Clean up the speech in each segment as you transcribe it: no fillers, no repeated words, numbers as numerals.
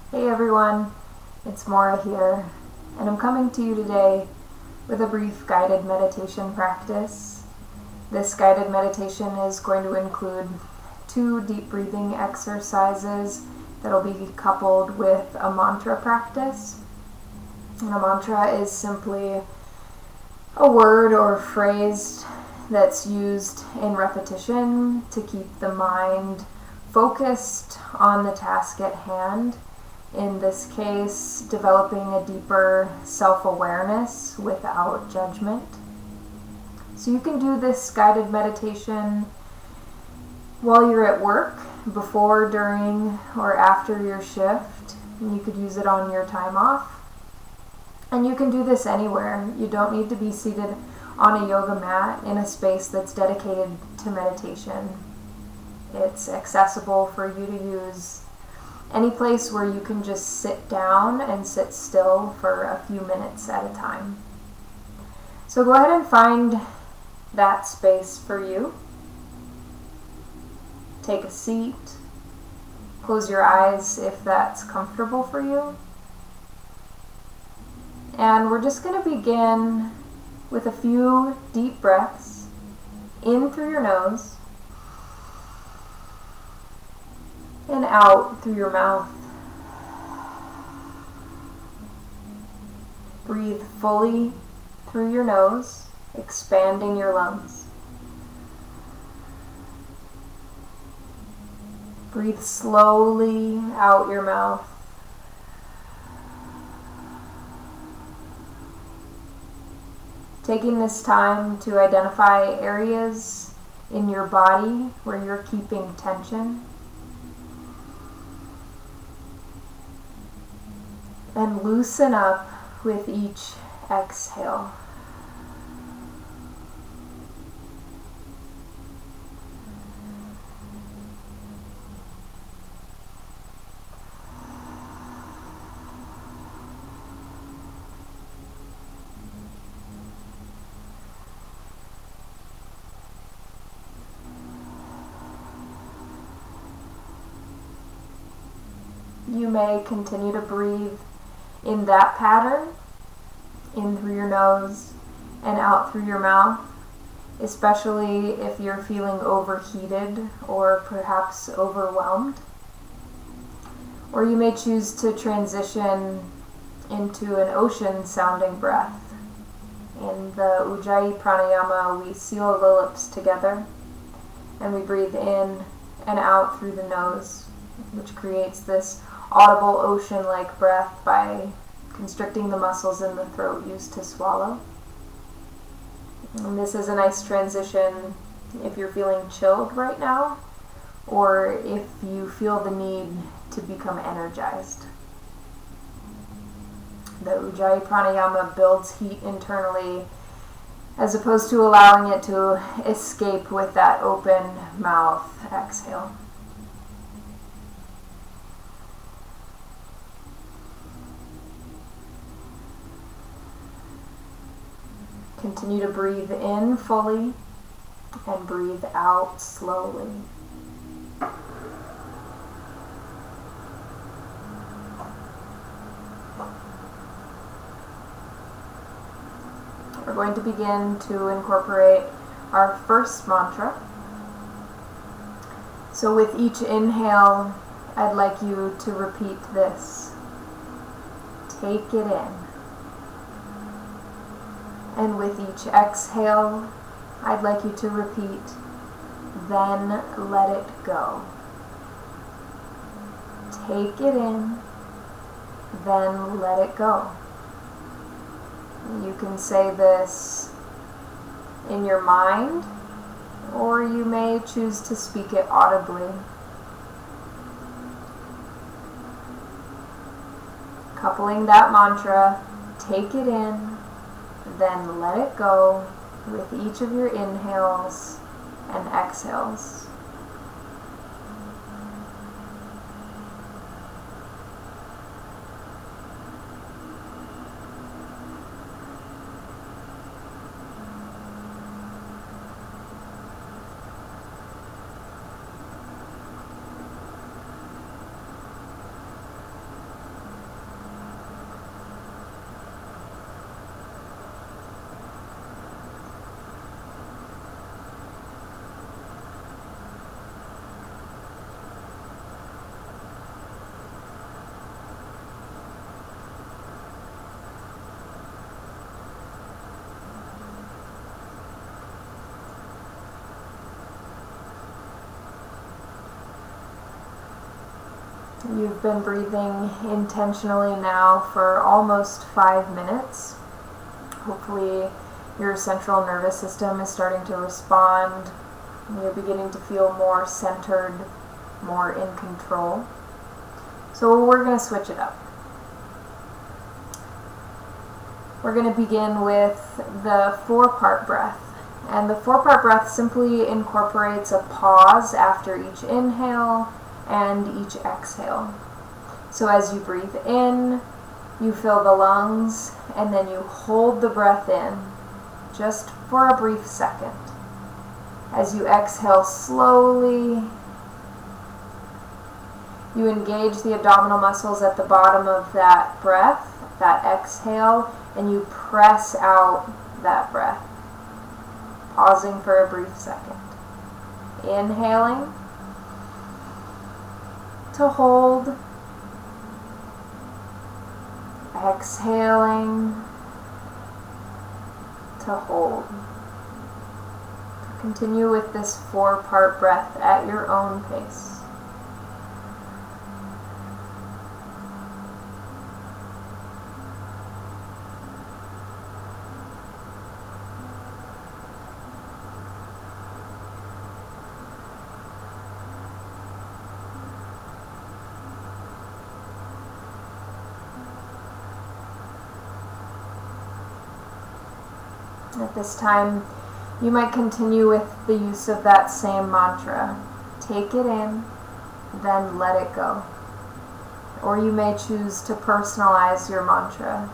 Hey everyone, it's Maura here, and I'm coming to you today with a brief guided meditation practice. This guided meditation is going to include 2 deep breathing exercises that'll be coupled with a mantra practice. And a mantra is simply a word or phrase that's used in repetition to keep the mind focused on the task at hand. In this case, developing a deeper self-awareness without judgment. So you can do this guided meditation while you're at work, before, during, or after your shift. And you could use it on your time off. And you can do this anywhere. You don't need to be seated on a yoga mat in a space that's dedicated to meditation. It's accessible for you to use any place where you can just sit down and sit still for a few minutes at a time. So go ahead and find that space for you. Take a seat. Close your eyes if that's comfortable for you. And we're just going to begin with a few deep breaths in through your nose and out through your mouth. Breathe fully through your nose, expanding your lungs. Breathe slowly out your mouth. Taking this time to identify areas in your body where you're keeping tension. And loosen up with each exhale. You may continue to breathe in that pattern, in through your nose and out through your mouth, especially if you're feeling overheated or perhaps overwhelmed. Or you may choose to transition into an ocean-sounding breath. In the Ujjayi Pranayama, we seal the lips together and we breathe in and out through the nose, which creates this audible ocean-like breath by constricting the muscles in the throat used to swallow. And this is a nice transition if you're feeling chilled right now, or if you feel the need to become energized. The Ujjayi Pranayama builds heat internally as opposed to allowing it to escape with that open mouth exhale. Continue to breathe in fully and breathe out slowly. We're going to begin to incorporate our first mantra. So with each inhale, I'd like you to repeat this. Take it in. And with each exhale, I'd like you to repeat, then let it go. Take it in, then let it go. You can say this in your mind, or you may choose to speak it audibly. Coupling that mantra, take it in, then let it go with each of your inhales and exhales. You've been breathing intentionally now for almost 5 minutes. Hopefully your central nervous system is starting to respond. You're beginning to feel more centered, more in control. So we're going to switch it up. We're going to begin with the 4-part breath. And the 4-part breath simply incorporates a pause after each inhale and each exhale. So as you breathe in, you fill the lungs, and then you hold the breath in just for a brief second. As you exhale slowly, you engage the abdominal muscles at the bottom of that breath, that exhale, and you press out that breath, pausing for a brief second. Inhaling to hold, exhaling to hold. Continue with this 4-part breath at your own pace. At this time, you might continue with the use of that same mantra. Take it in, then let it go. Or you may choose to personalize your mantra,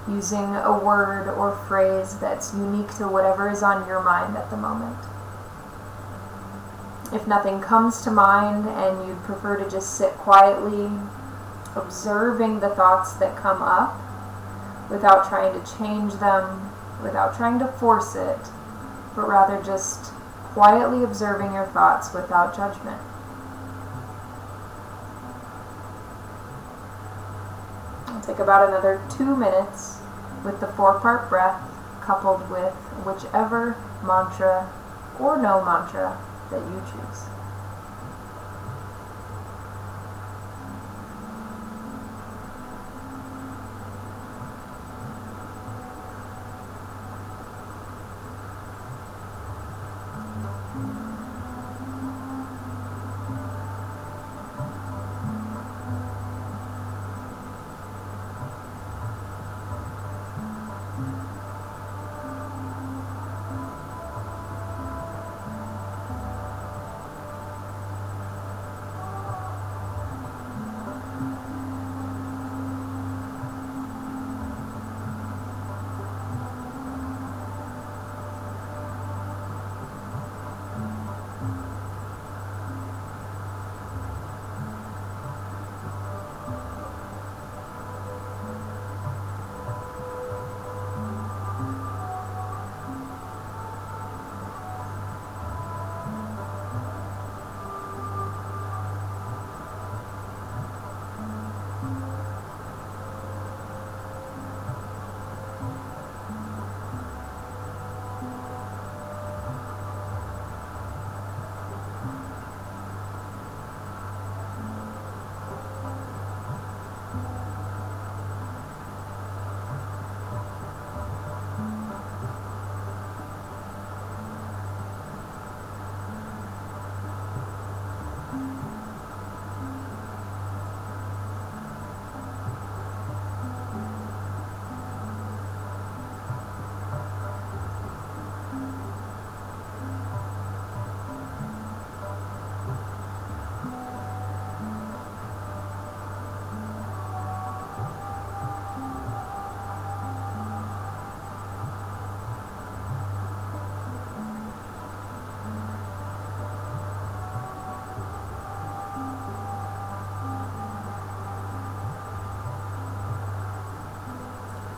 using a word or phrase that's unique to whatever is on your mind at the moment. If nothing comes to mind and you'd prefer to just sit quietly, observing the thoughts that come up, without trying to change them, without trying to force it, but rather just quietly observing your thoughts without judgment. It'll take about another 2 minutes with the 4-part breath coupled with whichever mantra or no mantra that you choose.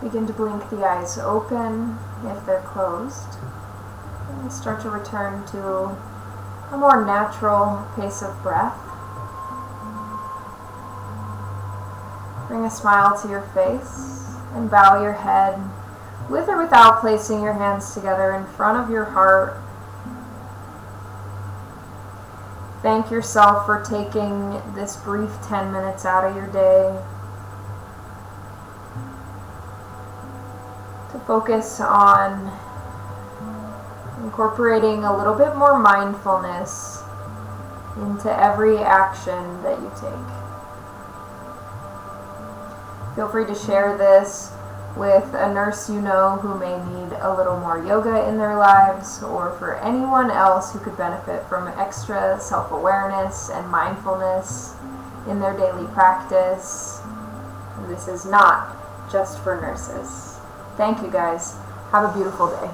Begin to blink the eyes open if they're closed. And start to return to a more natural pace of breath. Bring a smile to your face and bow your head with or without placing your hands together in front of your heart. Thank yourself for taking this brief 10 minutes out of your day to focus on incorporating a little bit more mindfulness into every action that you take. Feel free to share this with a nurse you know who may need a little more yoga in their lives, or for anyone else who could benefit from extra self-awareness and mindfulness in their daily practice. This is not just for nurses. Thank you guys. Have a beautiful day.